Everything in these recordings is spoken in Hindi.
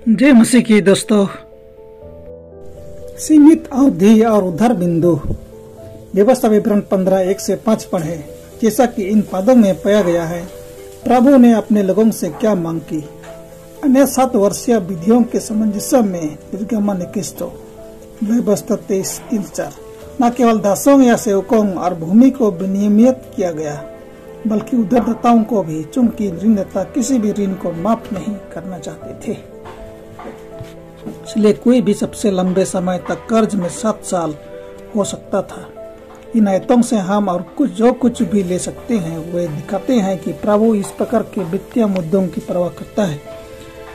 जय मसीह की दोस्तों। सीमित अवधि और उद्धार बिंदु व्यवस्था विवरण 15:1-5 पढ़े। जैसा कि इन पदों में पाया गया है, प्रभु ने अपने लोगों से क्या मांग की। अन्य 7 वर्षीय विधियों के सामंजस्य में निर्गमन 21 व्यवस्था 23:3-4 न केवल दासों या सेवकों और भूमि को विनियमित किया गया, बल्कि उधारदाताओं को भी, चूंकि ऋणदाता किसी भी ऋण को माफ नहीं करना चाहते थे। इसलिए कोई भी सबसे लंबे समय तक कर्ज में 7 साल हो सकता था। इन आयतों से हम और जो कुछ भी ले सकते हैं, वे दिखाते हैं कि प्रभु इस प्रकार के वित्तीय मुद्दों की परवाह करता है,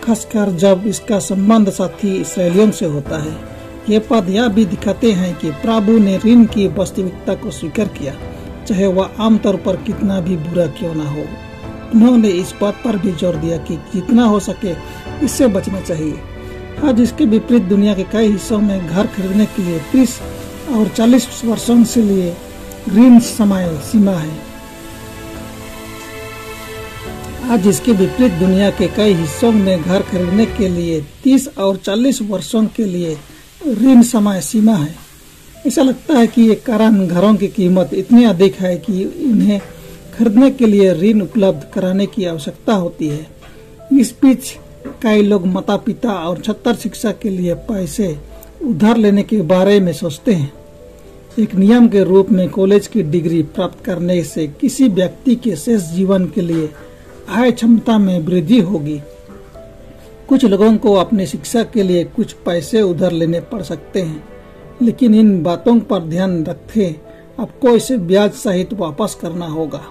खासकर जब इसका संबंध साथी इसराइलियों से होता है। ये पद यह भी दिखाते हैं कि प्रभु ने ऋण की वास्तविकता को स्वीकार किया, चाहे वह आमतौर पर कितना भी बुरा क्यों न हो। उन्होंने इस बात पर भी जोर दिया कि जितना हो सके इससे बचना चाहिए। आज इसके विपरीत दुनिया के कई हिस्सों में घर खरीदने के लिए 30 और 40 वर्षों से लिए ऋण समय सीमा है। आज इसके विपरीत दुनिया के कई हिस्सों में घर खरीदने के लिए 30 और 40 वर्षों के लिए ऋण समय सीमा है। ऐसा लगता है कि ये कारण घरों की कीमत इतनी अधिक है कि इन्हें खरीदने के लिए ऋण उपलब्ध कराने की आवश्यकता होती है। इस बीच कई लोग माता पिता और छात्र शिक्षा के लिए पैसे उधार लेने के बारे में सोचते हैं। एक नियम के रूप में कॉलेज की डिग्री प्राप्त करने से किसी व्यक्ति के शेष जीवन के लिए आय क्षमता में वृद्धि होगी। कुछ लोगों को अपनी शिक्षा के लिए कुछ पैसे उधार लेने पड़ सकते हैं, लेकिन इन बातों पर ध्यान रखें, आपको इसे ब्याज सहित वापस करना होगा।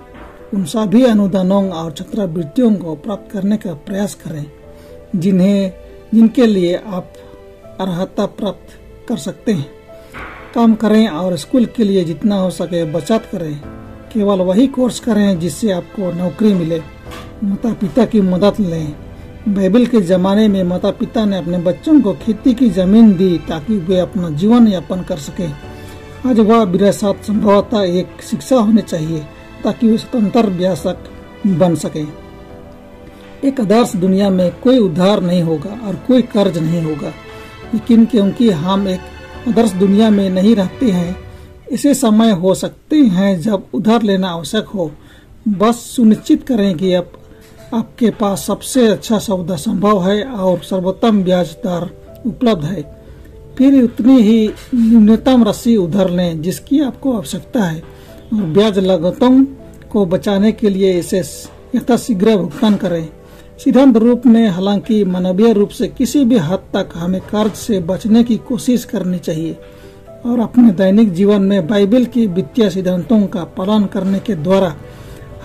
उन सभी अनुदानों और छात्रवृत्तियों को प्राप्त करने का प्रयास करें जिनके लिए आप अर्हता प्राप्त कर सकते हैं। काम करें और स्कूल के लिए जितना हो सके बचत करें। केवल वही कोर्स करें जिससे आपको नौकरी मिले। माता पिता की मदद लें। बाइबल के जमाने में माता पिता ने अपने बच्चों को खेती की जमीन दी ताकि वे अपना जीवन यापन कर सकें। आज वह विरासत संभवतः एक शिक्षा होनी चाहिए ताकि वे स्वतंत्र वयस्क बन सकें। एक आदर्श दुनिया में कोई उधार नहीं होगा और कोई कर्ज नहीं होगा, लेकिन क्योंकि हम एक आदर्श दुनिया में नहीं रहते हैं, ऐसे समय हो सकते हैं जब उधार लेना आवश्यक हो। बस सुनिश्चित करें कि आपके पास सबसे अच्छा सौदा संभव है और सर्वोत्तम ब्याज दर उपलब्ध है। फिर उतनी ही न्यूनतम राशि उधार लें जिसकी आपको आवश्यकता है और ब्याज लागतों को बचाने के लिए इसे यथाशीघ्र भुगतान करें। सिद्धांत रूप में, हालांकि मानवीय रूप से किसी भी हद तक हमें कर्ज से बचने की कोशिश करनी चाहिए और अपने दैनिक जीवन में बाइबल की वित्तीय सिद्धांतों का पालन करने के द्वारा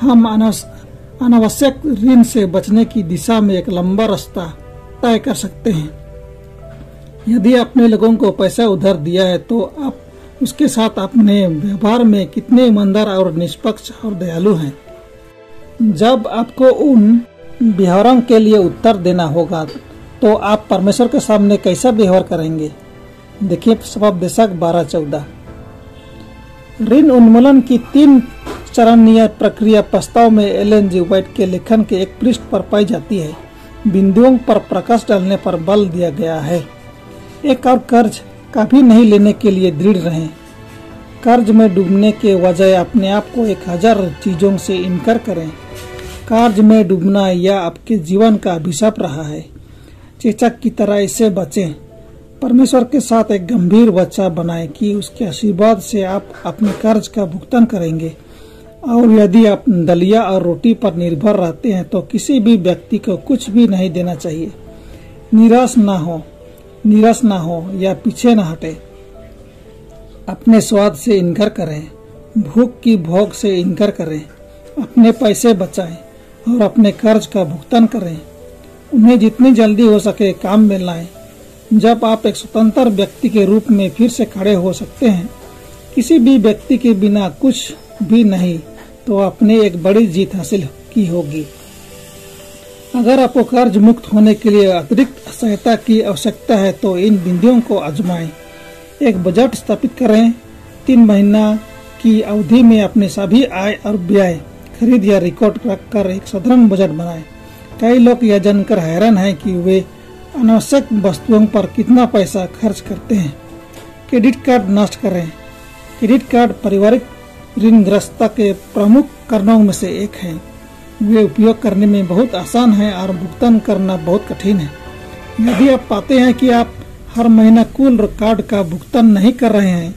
हम अनावश्यक ऋण से बचने की दिशा में एक लंबा रास्ता तय कर सकते हैं। यदि आपने लोगों को पैसा उधार दिया है तो आप उसके साथ अपने व्यवहार में कितने ईमानदार और निष्पक्ष और दयालु हैं। जब आपको उन व्यवहारों के लिए उत्तर देना होगा तो आप परमेश्वर के सामने कैसा व्यवहार करेंगे। देखिए सबदेशक 12:14। ऋण उन्मूलन की 3 चरणीय प्रक्रिया प्रस्ताव में एलन जी व्हाइट के लेखन के एक पृष्ठ पर पाई जाती है। बिंदुओं पर प्रकाश डालने पर बल दिया गया है। एक और कर्ज कभी नहीं लेने के लिए दृढ़ रहें। कर्ज में डूबने के बजाय अपने आप को 1000 चीजों से इनकार करें। कर्ज में डूबना या आपके जीवन का अभिशाप रहा है। चेचक की तरह इससे बचें। परमेश्वर के साथ एक गंभीर वाचा बनाएं कि उसके आशीर्वाद से आप अपने कर्ज का भुगतान करेंगे। और यदि आप दलिया और रोटी पर निर्भर रहते हैं तो किसी भी व्यक्ति को कुछ भी नहीं देना चाहिए। निराश ना हो या पीछे न हटे। अपने स्वाद से इनकार करें। भूख की भोग से इनकार करें। अपने पैसे बचाएं और अपने कर्ज का भुगतान करें। उन्हें जितनी जल्दी हो सके काम में लाएं। जब आप एक स्वतंत्र व्यक्ति के रूप में फिर से खड़े हो सकते हैं, किसी भी व्यक्ति के बिना कुछ भी नहीं, तो आपने एक बड़ी जीत हासिल की होगी। अगर आपको कर्ज मुक्त होने के लिए अतिरिक्त सहायता की आवश्यकता है तो इन बिंदुओं को आजमाएं। एक बजट स्थापित करें। 3 महीना की अवधि में अपने सभी आय और व्यय, खरीद या रिकॉर्ड रखकर एक साधारण बजट बनाएं। कई लोग यह जानकर हैरान हैं कि वे अनावश्यक वस्तुओं पर कितना पैसा खर्च करते हैं। क्रेडिट कार्ड नष्ट करें। क्रेडिट कार्ड पारिवारिक ऋणग्रस्तता के प्रमुख कारणों में से एक है। वे उपयोग करने में बहुत आसान है और भुगतान करना बहुत कठिन है। यदि आप पाते हैं कि आप हर महीना कुल कार्ड का भुगतान नहीं कर रहे हैं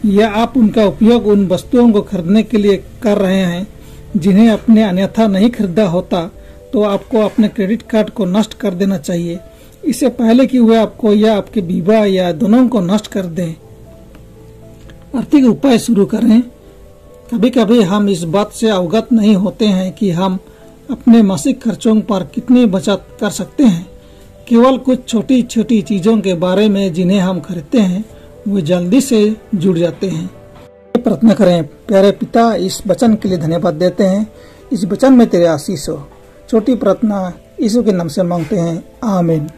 या आप उनका उपयोग उन वस्तुओं को खरीदने के लिए कर रहे हैं जिन्हें आपने अन्यथा नहीं खरीदा होता, तो आपको अपने क्रेडिट कार्ड को नष्ट कर देना चाहिए, इससे पहले कि वे आपको या आपके बीवा या दोनों को नष्ट कर दें। आर्थिक उपाय शुरू करें। कभी कभी हम इस बात से अवगत नहीं होते हैं कि हम अपने मासिक खर्चों पर कितनी बचत कर सकते हैं। केवल कुछ छोटी छोटी चीजों के बारे में जिन्हें हम खरीदते हैं वे जल्दी से जुड़ जाते हैं। प्रार्थना करें। प्यारे पिता, इस वचन के लिए धन्यवाद देते हैं। इस वचन में तेरे आशीष हो। छोटी प्रार्थना यीशु के नाम से मांगते हैं, आमीन।